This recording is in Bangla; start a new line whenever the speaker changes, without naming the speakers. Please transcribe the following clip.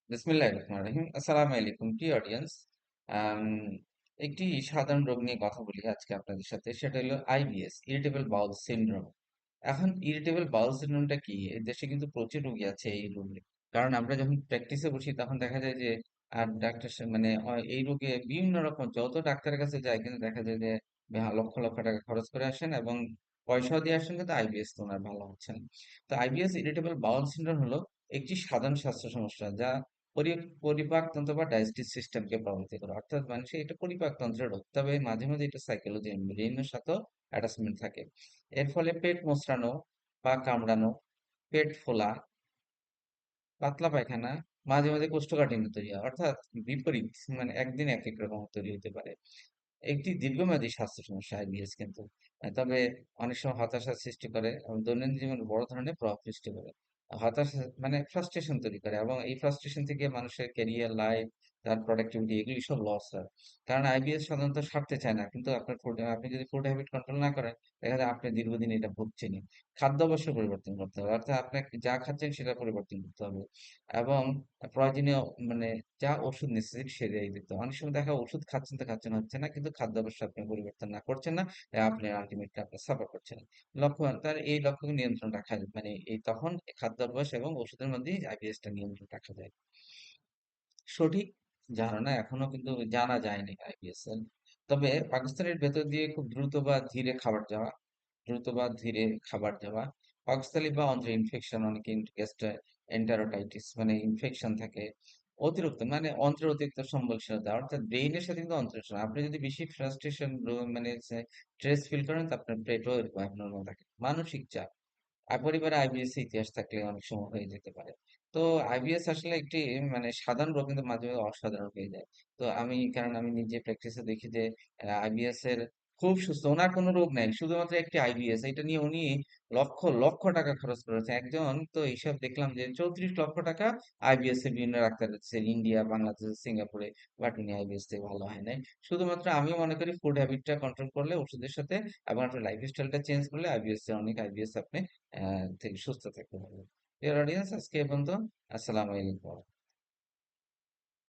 বিসমিল্লাহির রহমানির রহিম। আসসালামু আলাইকুম প্রিয় অডিয়েন্স। আম, একটি সাধারণ রোগ নিয়ে কথা বলি আজকে আপনাদের সাথে, সেটা হলো আইবিএস, ইরিটেবল বাউল সিনড্রোম। এখন ইরিটেবল বাউল সিনড্রোমটা কি? এই দেশে কিন্তু প্রচুর রোগী আছে এই রোগে। কারণ আমরা যখন প্র্যাকটিসে বসি তখন দেখা যায় যে আর ডাক্তার মানে এই রোগে বিভিন্ন রকম যত ডাক্তারের কাছে যায় কিন্তু দেখা যায় যে লক্ষ লক্ষ টাকা খরচ করে আসেন এবং পয়সাও দিয়ে আসেন, কিন্তু আইবিএস তো ওনার ভালো হচ্ছে না। তো আইবিএস, ইরিটেবল বাউল সিনড্রোম, হলো একটি সাধারণ স্বাস্থ্য সমস্যা যা পরিপাকতন্ত্র বা ডাইজেস্টিভ সিস্টেমকে প্রভাবিত করে। অর্থাৎ মানুষের এটা পরিপাকতন্ত্রের রোগ, তবে মাঝে মাঝে এটা সাইকোলজি ব্রেনের সাথেও অ্যাটাচমেন্ট থাকে। এর ফলে পেট মোচড়ানো বা কামড়ানো, পেট ফোলা, পাতলা পায়খানা, মাঝে মাঝে কোষ্ঠকাঠিন্য তৈরি হয়। অর্থাৎ বিপরীত, মানে একদিন এক এক রকম তৈরি হতে পারে। একটি দীর্ঘমেয়াদী স্বাস্থ্য সমস্যা আইবিএস কিন্তু। তবে অনেক সময় হতাশার সৃষ্টি করে এবং দৈনন্দিন জীবনে বড় ধরনের প্রভাব সৃষ্টি করে। হতাশা মানে ফ্রাস্ট্রেশন তৈরি করে এবং এই ফ্রাস্ট্রেশন থেকে মানুষের ক্যারিয়ার, লাইফ, তার প্রোডাক্টিভিটি এগুলি সব লস হয়। কারণ আইবিএস সাধারণত সারতে চায় না, কিন্তু আপনার ফুড, আপনি যদি ফুড হ্যাবিট কন্ট্রোল না করেন, দেখা যায় আপনি দীর্ঘদিন এটা ভুগছেনই। খাদ্যাভ্যাসের পরিবর্তন করতে হবে, অর্থাৎ আপনাকে যা খাচ্ছেন সেটা পরিবর্তন করতে হবে এবং প্রয়োজনীয়, মানে যা ওষুধ নেসেসারি সেটাই দিতে হবে। অনেক সময় দেখা যায় ওষুধ খাচ্ছেন তো খাচ্ছেন, হচ্ছে না, কিন্তু খাদ্যাভ্যাস আপনি পরিবর্তন না করছেন না, আপনি আলটিমেটলি আপনি সাফার করছেন। তার এই লক্ষ্যকে নিয়ন্ত্রণ রাখা যায়, মানে এই তখন খাদ্যাভ্যাস এবং ওষুধের মধ্যে আইবিএস টা নিয়ন্ত্রণ রাখা যায়। সঠিক ধারণা এখনো কিন্তু জানা যায়নি আইবিএস এর। তবে পাকিস্তানের ভেতর দিয়ে খুব দ্রুত বা ধীরে খাবার যাওয়া, পাকস্থলী বা অন্ত্রে ইনফেকশন, অনেকে এন্টারোটাইটিস মানে ইনফেকশন থাকে, অতিরিক্ত মানে অন্ত্রের অতিরিক্ত সম্বলশীলতা, অর্থাৎ ব্রেইনের সাথে কিন্তু অন্ত্রের আপনি যদি বেশি ফ্রাস্ট্রেশন মানে স্ট্রেস ফিল করেন, তো আপনার পেটও এরকম abnormal থাকে। মানসিক চাপ, আর পরিবারে আইবিএস এর ইতিহাস থাকলে অনেক সময় হয়ে যেতে পারে। তো আইবিএস আসলে একটি মানে সাধারণ রোগ, কিন্তু মাঝে মাঝে অসাধারণ হয়ে যায়। তো কারণ আমি নিজে প্র্যাকটিসে দেখি যে আইবিএস এর খুব সুস্থ, ওনার কোনো রোগ নাই, শুধুমাত্র একটি আইবিএস, এটা নিয়ে উনি লক্ষ লক্ষ টাকা খরচ করেছে একজন। তো হিসাব দেখলাম যে 34 লক্ষ টাকা আইবিএস এর বিভিন্ন ডাক্তার আছে ইন্ডিয়া, বাংলাদেশ, সিঙ্গাপুরে, বাট উনি আইবিএস থেকে ভালো হয় নাই। শুধুমাত্র আমি মনে করি ফুড হ্যাবিটটা কন্ট্রোল করলে ওষুধের সাথে এবং আপনার লাইফ স্টাইলটা চেঞ্জ করলে অনেক আইবিএস আপনি থেকে সুস্থ থাকতে পারবেন। ডিয়ার অডিয়েন্স, আজকে এই পর্যন্ত। আসসালামু আলাইকুম।